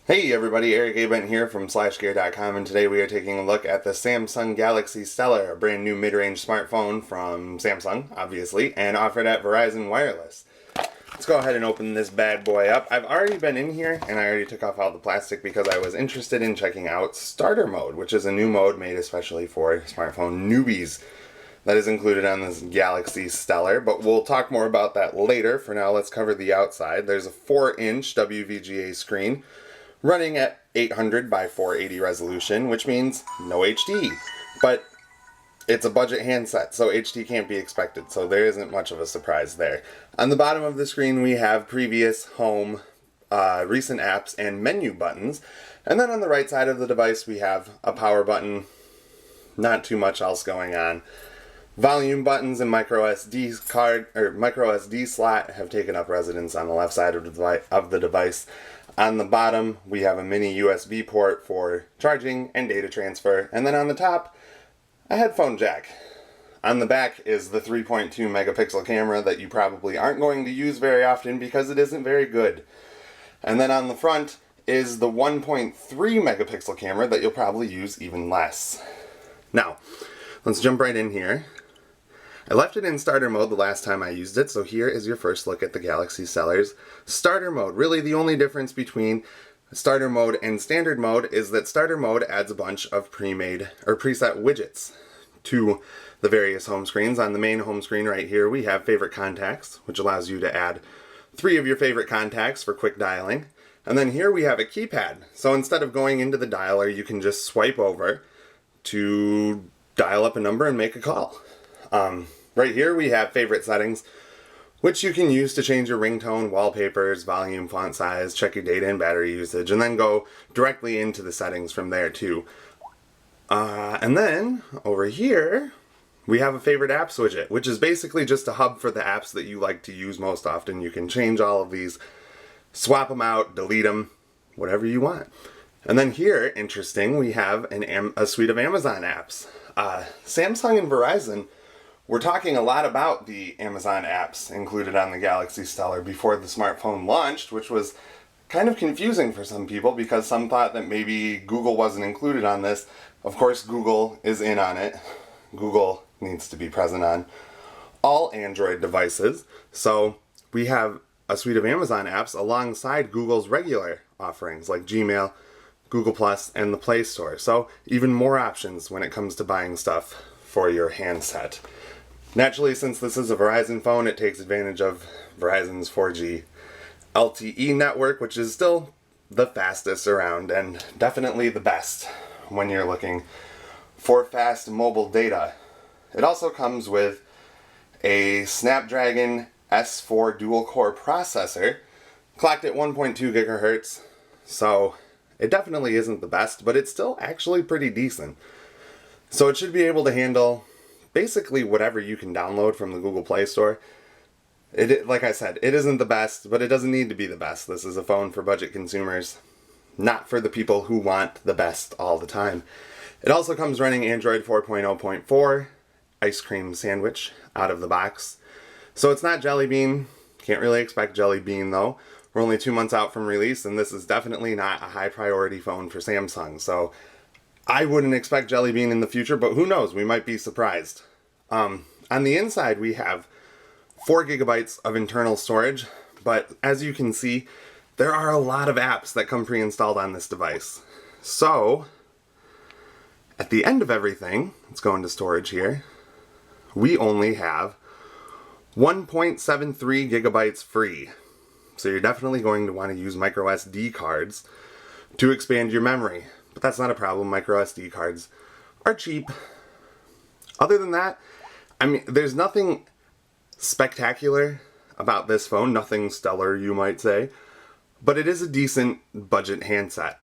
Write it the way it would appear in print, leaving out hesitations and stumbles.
Hey everybody, Eric Abent here from SlashGear.com, and today we are taking a look at the Samsung Galaxy Stellar, a brand new mid-range smartphone from Samsung, obviously, and offered at Verizon Wireless. Let's go ahead and open this bad boy up. I've already been in here, and I already took off all the plastic because I was interested in checking out Starter Mode, which is a new mode made especially for smartphone newbies. That is included on this Galaxy Stellar, but we'll talk more about that later. For now, let's cover the outside. There's a 4-inch WVGA screen, running at 800 by 480 resolution, which means no HD. But it's a budget handset, so HD can't be expected, so there isn't much of a surprise there. On the bottom of the screen we have previous, home, recent apps, and menu buttons. And then on the right side of the device we have a power button, not too much else going on. Volume buttons and micro SD slot have taken up residence on the left side of the device. On the bottom, we have a mini USB port for charging and data transfer. And then on the top, a headphone jack. On the back is the 3.2 megapixel camera that you probably aren't going to use very often because it isn't very good. And then on the front is the 1.3 megapixel camera that you'll probably use even less. Now, let's jump right in here. I left it in starter mode the last time I used it, so here is your first look at the Galaxy Stellar's starter mode. Really, the only difference between starter mode and standard mode is that starter mode adds a bunch of pre-made or preset widgets to the various home screens. On the main home screen right here, we have favorite contacts, which allows you to add 3 of your favorite contacts for quick dialing. And then here we have a keypad. So instead of going into the dialer, you can just swipe over to dial up a number and make a call. Right here we have favorite settings, which you can use to change your ringtone, wallpapers, volume, font size, check your data and battery usage, and then go directly into the settings from there too. And then over here we have a favorite apps widget, which is basically just a hub for the apps that you like to use most often. You can change all of these, swap them out, delete them, whatever you want. And then here, interesting, we have a suite of Amazon apps. Samsung and Verizon were talking a lot about the Amazon apps included on the Galaxy Stellar before the smartphone launched, which was kind of confusing for some people because some thought that maybe Google wasn't included on this. Of course, Google is in on it. Google needs to be present on all Android devices. So we have a suite of Amazon apps alongside Google's regular offerings like Gmail, Google Plus, and the Play Store. So even more options when it comes to buying stuff for your handset. Naturally, since this is a Verizon phone, it takes advantage of Verizon's 4G LTE network, which is still the fastest around and definitely the best when you're looking for fast mobile data. It also comes with a Snapdragon S4 dual-core processor, clocked at 1.2 gigahertz, so it definitely isn't the best, but it's still actually pretty decent. So it should be able to handle basically whatever you can download from the Google Play Store. Like I said, it isn't the best, but it doesn't need to be the best. This is a phone for budget consumers, not for the people who want the best all the time. It also comes running Android 4.0.4, ice cream sandwich out of the box. So it's not Jelly Bean. Can't really expect Jelly Bean though. We're only 2 months out from release, and this is definitely not a high priority phone for Samsung. So I wouldn't expect Jelly Bean in the future, but who knows, we might be surprised. On the inside we have 4 gigabytes of internal storage, but as you can see, there are a lot of apps that come pre-installed on this device. So, at the end of everything, let's go into storage here, we only have 1.73 gigabytes free. So you're definitely going to want to use micro SD cards to expand your memory. But that's not a problem. Micro SD cards are cheap. Other than that, I mean, there's nothing spectacular about this phone. Nothing stellar, you might say. But it is a decent budget handset.